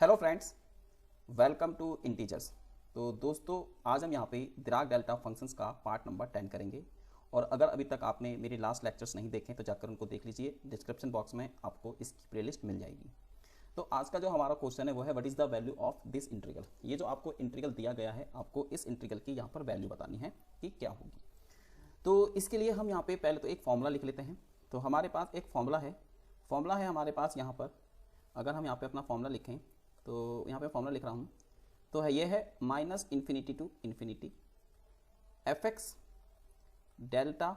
Hello friends, welcome to integers. तो दोस्तों, आज हम यहाँ पे डिराक डेल्टा फंक्शंस का पार्ट नंबर 10 करेंगे। और अगर अभी तक आपने मेरे लास्ट लेक्चर्स नहीं देखे तो जाकर उनको देख लीजिए, डिस्क्रिप्शन बॉक्स में आपको इसकी प्लेलिस्ट मिल जाएगी। तो आज का जो हमारा क्वेश्चन है वो है what is the value of this integral. ये जो आपको इंटीग्रल दिया गया है, आपको इस इंटीग्रल की यहाँ पर वैल्यू बतानी है कि क्या होगी। तो इसके लिए हम यहाँ पे पहले तो एक फॉर्मूला लिख लेते हैं। तो हमारे पास एक फॉर्मूला है हमारे पास यहाँ पर। अगर हम यहाँ पे अपना फॉर्मूला लिखें तो यहाँ पे फॉर्मूला लिख रहा हूँ, तो है ये है minus infinity to infinity F X delta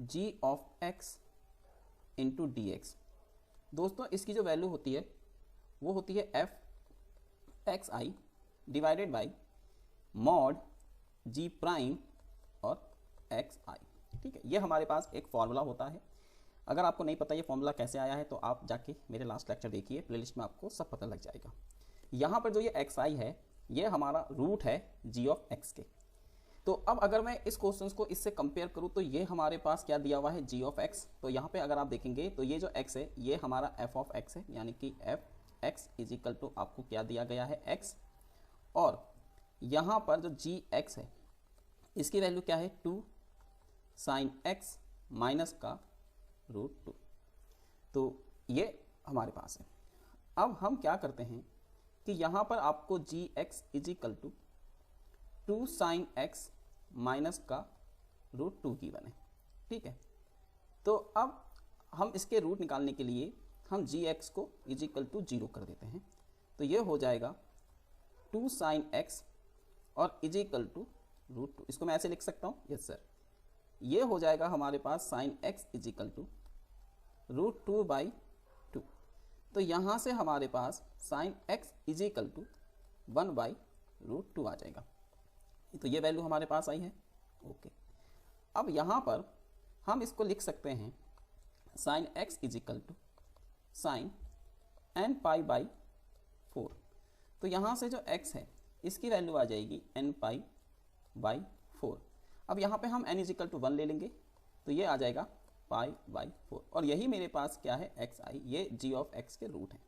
ji of X into D X. दोस्तों, इसकी जो वैल्यू होती है वो होती है F x I divided by mod G prime और एक्स आई। ठीक है, ये हमारे पास एक फॉर्मूला होता है। अगर आपको नहीं पता ये फॉर्मूला कैसे आया है तो आप जाके मेरे लास्ट लेक्चर देखिए, प्लेलिस्ट में आपको सब पता लग जाएगा। यहाँ पर जो ये एक्स आई है ये हमारा रूट है जी ऑफ एक्स के। तो अब अगर मैं इस क्वेश्चन को इससे कंपेयर करूँ तो ये हमारे पास क्या दिया हुआ है, जी ऑफ एक्स। तो यहाँ पे अगर आप देखेंगे तो ये जो एक्स है ये हमारा एफ ऑफ एक्स है, यानी कि F X is equal to आपको क्या दिया गया है, एक्स। और यहाँ पर जो जी एक्स है इसकी वैल्यू क्या है, 2 साइन एक्स माइनस का रूट 2। तो ये हमारे पास है। अब हम क्या करते हैं कि यहाँ पर आपको g x is equal to 2 sine x minus का रूट 2 गिवन है। ठीक है, तो अब हम इसके रूट निकालने के लिए हम जी एक्स को इज इक्वल टू 0 कर देते हैं। तो ये हो जाएगा 2 साइन एक्स और इज इक्वल टू रूट 2। इसको मैं ऐसे लिख सकता हूँ, यस सर। ये हो जाएगा हमारे पास sine x is equal to root 2 by 2। तो यहाँ से हमारे पास sine x is equal to 1 by root 2 आ जाएगा। तो ये वैल्यू हमारे पास आई है। ओके, अब यहाँ पर हम इसको लिख सकते हैं sine x is equal to sine N pi by 4। तो यहाँ से जो x है इसकी वैल्यू आ जाएगी एन पाई बाई 4। अब यहाँ पे हम n इज इक्वल टू 1 ले लेंगे तो ये आ जाएगा पाई बाई 4। और यही मेरे पास क्या है, एक्स आई, ये जी ऑफ एक्स के रूट है।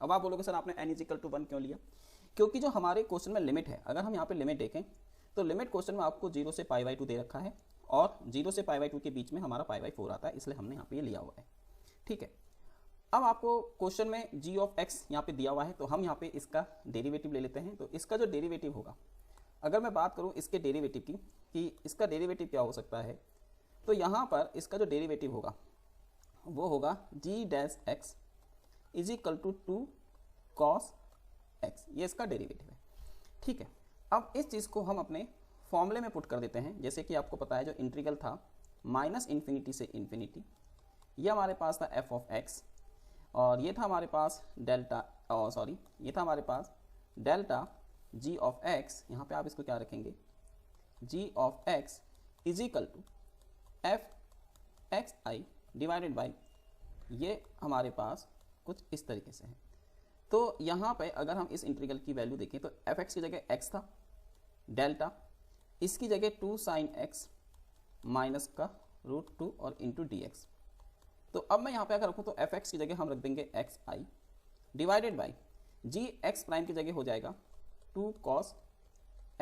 अब आप बोलोगे सर आपने n इज इक्वल टू 1 क्यों लिया? क्योंकि जो हमारे क्वेश्चन में लिमिट है, अगर हम यहाँ पे लिमिट देखें तो लिमिट क्वेश्चन में आपको 0 से पाई बाई 2 दे रखा है और 0 से पाई बाई 2 के बीच में हमारा पाई बाई 4 आता है, इसलिए हमने यहाँ पे ये लिया हुआ है। ठीक है, अब आपको क्वेश्चन में जी ऑफ एक्स यहाँ पे दिया हुआ है तो हम यहाँ पे इसका डेरिवेटिव ले लेते हैं। तो इसका जो डेरिवेटिव होगा, अगर मैं बात करूँ इसके डेरिवेटिव की कि इसका डेरिवेटिव क्या हो सकता है, तो यहाँ पर इसका जो डेरिवेटिव होगा वो होगा g dash x is equal to 2 cos x. ये इसका डेरिवेटिव है। ठीक है, अब इस चीज़ को हम अपने फॉर्मूले में पुट कर देते हैं। जैसे कि आपको पता है जो इंटीग्रल था माइनस इन्फिनिटी से इन्फिनिटी, ये हमारे पास था एफ ऑफ एक्स और ये था हमारे पास ये था हमारे पास डेल्टा जी ऑफ एक्स। यहाँ पे आप इसको क्या रखेंगे, g of x is equal to f x I divided by, ये हमारे पास कुछ इस तरीके से है। तो यहाँ पे अगर हम इस इंटीग्रल की वैल्यू देखें तो एफ एक्स की जगह एक्स था, डेल्टा इसकी जगह 2 साइन एक्स माइनस का रूट 2 और इंटू डी एक्स। तो अब मैं यहाँ पे अगर रखूँ तो एफ एक्स की जगह हम रख देंगे X I divided by G X prime की जगह हो जाएगा 2 कॉस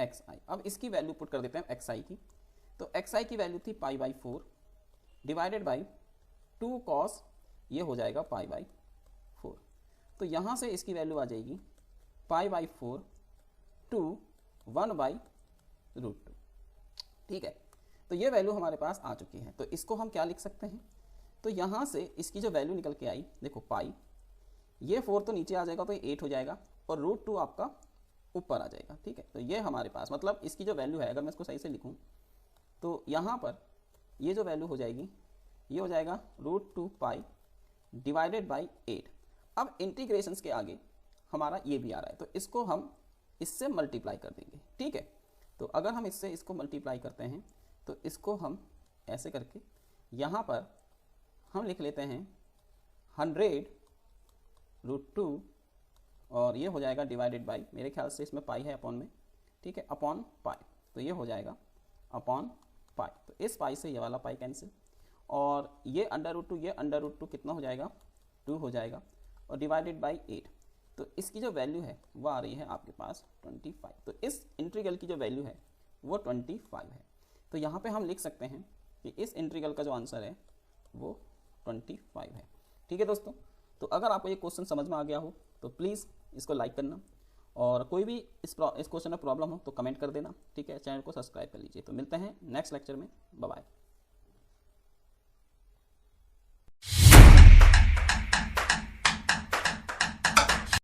एक्स आई। अब इसकी वैल्यू पुट कर देते हैं एक्स आई की। तो एक्स आई की वैल्यू थी पाई बाई 4 डिवाइडेड बाई 2 कॉस, ये हो जाएगा पाई बाई 4। तो यहाँ से इसकी वैल्यू आ जाएगी pi by 4 to 1 by root 2। ठीक है, तो ये वैल्यू हमारे पास आ चुकी है। तो इसको हम क्या लिख सकते हैं, तो यहाँ से इसकी जो वैल्यू निकल के आई, देखो पाई, ये 4 तो नीचे आ जाएगा तो ये 8 हो जाएगा और रूट 2 आपका ऊपर आ जाएगा। ठीक है, तो ये हमारे पास मतलब इसकी जो वैल्यू है, अगर मैं इसको सही से लिखूँ तो यहाँ पर ये जो वैल्यू हो जाएगी ये हो जाएगा रूट 2 पाई डिवाइडेड बाई 8। अब इंटीग्रेशंस के आगे हमारा ये भी आ रहा है तो इसको हम इससे मल्टीप्लाई कर देंगे। ठीक है, तो अगर हम इससे इसको मल्टीप्लाई करते हैं तो इसको हम ऐसे करके यहाँ पर हम लिख लेते हैं 100 रूट 2 और ये हो जाएगा डिवाइडेड बाई, मेरे ख्याल से इसमें पाई है अपॉन में, ठीक है, अपॉन पाई। तो ये हो जाएगा अपॉन पाई। तो इस पाई से ये वाला पाई कैंसिल और ये अंडर रूट 2 कितना हो जाएगा, 2 हो जाएगा और डिवाइडेड बाई 8। तो इसकी जो वैल्यू है वो आ रही है आपके पास 25। तो इस इंटीग्रल की जो वैल्यू है वो 25 है। तो यहाँ पे हम लिख सकते हैं कि इस इंटीग्रल का जो आंसर है वो 25 है। ठीक है दोस्तों, तो अगर आपको ये क्वेश्चन समझ में आ गया हो तो प्लीज़ इसको लाइक करना, और कोई भी इस क्वेश्चन में प्रॉब्लम हो तो कमेंट कर देना। ठीक है, चैनल को सब्सक्राइब कर लीजिए। तो मिलते हैं नेक्स्ट लेक्चर में, बाय बाय।